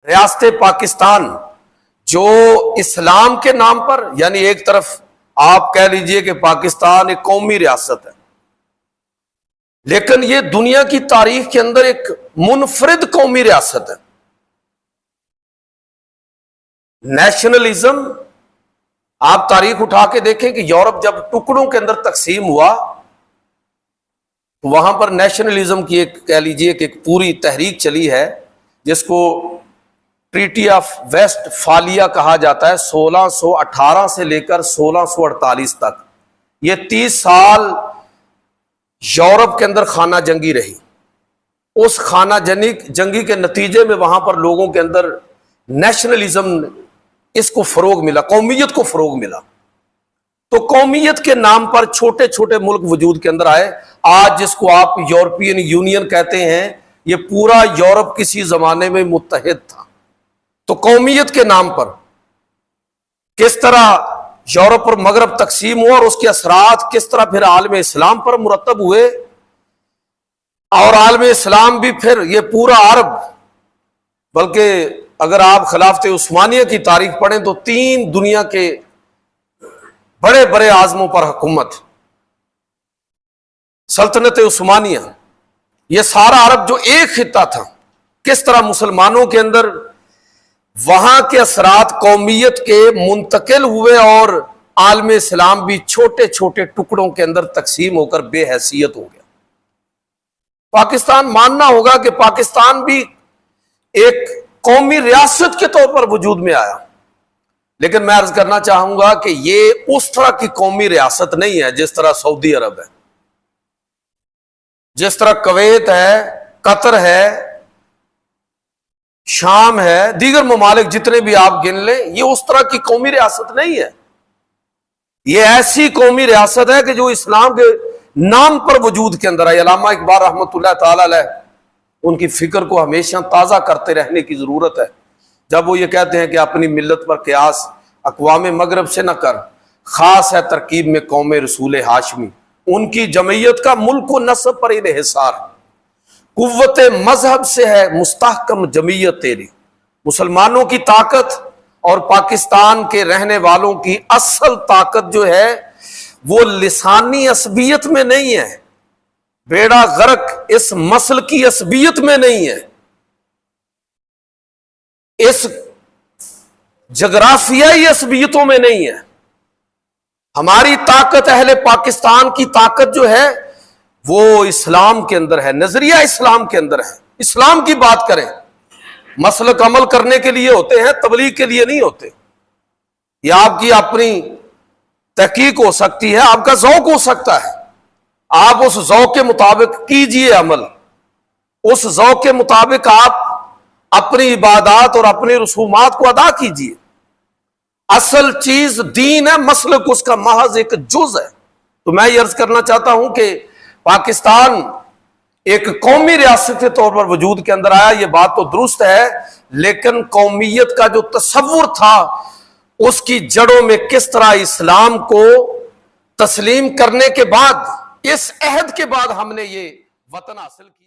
ریاست پاکستان جو اسلام کے نام پر، یعنی ایک طرف آپ کہہ لیجئے کہ پاکستان ایک قومی ریاست ہے، لیکن یہ دنیا کی تاریخ کے اندر ایک منفرد قومی ریاست ہے۔ نیشنلزم، آپ تاریخ اٹھا کے دیکھیں کہ یورپ جب ٹکڑوں کے اندر تقسیم ہوا تو وہاں پر نیشنلزم کی ایک کہہ لیجئے کہ ایک پوری تحریک چلی ہے، جس کو ٹریٹی آف ویسٹ فالیہ کہا جاتا ہے۔ 1618 سے لے کر 1648 تک یہ 30 سال یورپ کے اندر خانہ جنگی رہی۔ اس خانہ جنگی کے نتیجے میں وہاں پر لوگوں کے اندر نیشنلزم، اس کو فروغ ملا، قومیت کو فروغ ملا۔ تو قومیت کے نام پر چھوٹے چھوٹے ملک وجود کے اندر آئے۔ آج جس کو آپ یورپین یونین کہتے ہیں، یہ پورا یورپ کسی زمانے میں متحد تھا۔ تو قومیت کے نام پر کس طرح یورپ اور مغرب تقسیم ہوا اور اس کے اثرات کس طرح پھر عالم اسلام پر مرتب ہوئے، اور عالم اسلام بھی پھر یہ پورا عرب، بلکہ اگر آپ خلافت عثمانیہ کی تاریخ پڑھیں تو 3 دنیا کے بڑے بڑے اعظموں پر حکومت، سلطنت عثمانیہ، یہ سارا عرب جو ایک خطہ تھا، کس طرح مسلمانوں کے اندر وہاں کے اثرات قومیت کے منتقل ہوئے اور عالم اسلام بھی چھوٹے چھوٹے ٹکڑوں کے اندر تقسیم ہو کر بے حیثیت ہو گیا۔ پاکستان ماننا ہوگا کہ پاکستان بھی ایک قومی ریاست کے طور پر وجود میں آیا، لیکن میں عرض کرنا چاہوں گا کہ یہ اس طرح کی قومی ریاست نہیں ہے جس طرح سعودی عرب ہے، جس طرح کویت ہے، قطر ہے، شام ہے، دیگر ممالک جتنے بھی آپ گن لیں، یہ اس طرح کی قومی ریاست نہیں ہے۔ یہ ایسی قومی ریاست ہے کہ جو اسلام کے نام پر وجود کے اندر ہے۔ علامہ اقبال رحمۃ اللہ تعالی علیہ، ان کی فکر کو ہمیشہ تازہ کرتے رہنے کی ضرورت ہے، جب وہ یہ کہتے ہیں کہ اپنی ملت پر قیاس اقوام مغرب سے نہ کر، خاص ہے ترکیب میں قوم رسول ہاشمی، ان کی جمعیت کا ملک و نسب پر انحصار، قوت مذہب سے ہے مستحکم جمعیت تیری۔ مسلمانوں کی طاقت اور پاکستان کے رہنے والوں کی اصل طاقت جو ہے وہ لسانی عصبیت میں نہیں ہے، بیڑا غرق اس مسل کی عصبیت میں نہیں ہے، اس جغرافیائی عصبیتوں میں نہیں ہے۔ ہماری طاقت، اہل پاکستان کی طاقت جو ہے وہ اسلام کے اندر ہے، نظریہ اسلام کے اندر ہے۔ اسلام کی بات کریں، مسلک عمل کرنے کے لیے ہوتے ہیں، تبلیغ کے لیے نہیں ہوتے۔ یہ آپ کی اپنی تحقیق ہو سکتی ہے، آپ کا ذوق ہو سکتا ہے، آپ اس ذوق کے مطابق کیجئے عمل، اس ذوق کے مطابق آپ اپنی عبادات اور اپنی رسومات کو ادا کیجئے۔ اصل چیز دین ہے، مسلک اس کا محض ایک جز ہے۔ تو میں یہ عرض کرنا چاہتا ہوں کہ پاکستان ایک قومی ریاست کے طور پر وجود کے اندر آیا، یہ بات تو درست ہے، لیکن قومیت کا جو تصور تھا اس کی جڑوں میں کس طرح اسلام کو تسلیم کرنے کے بعد، اس عہد کے بعد ہم نے یہ وطن حاصل کیا۔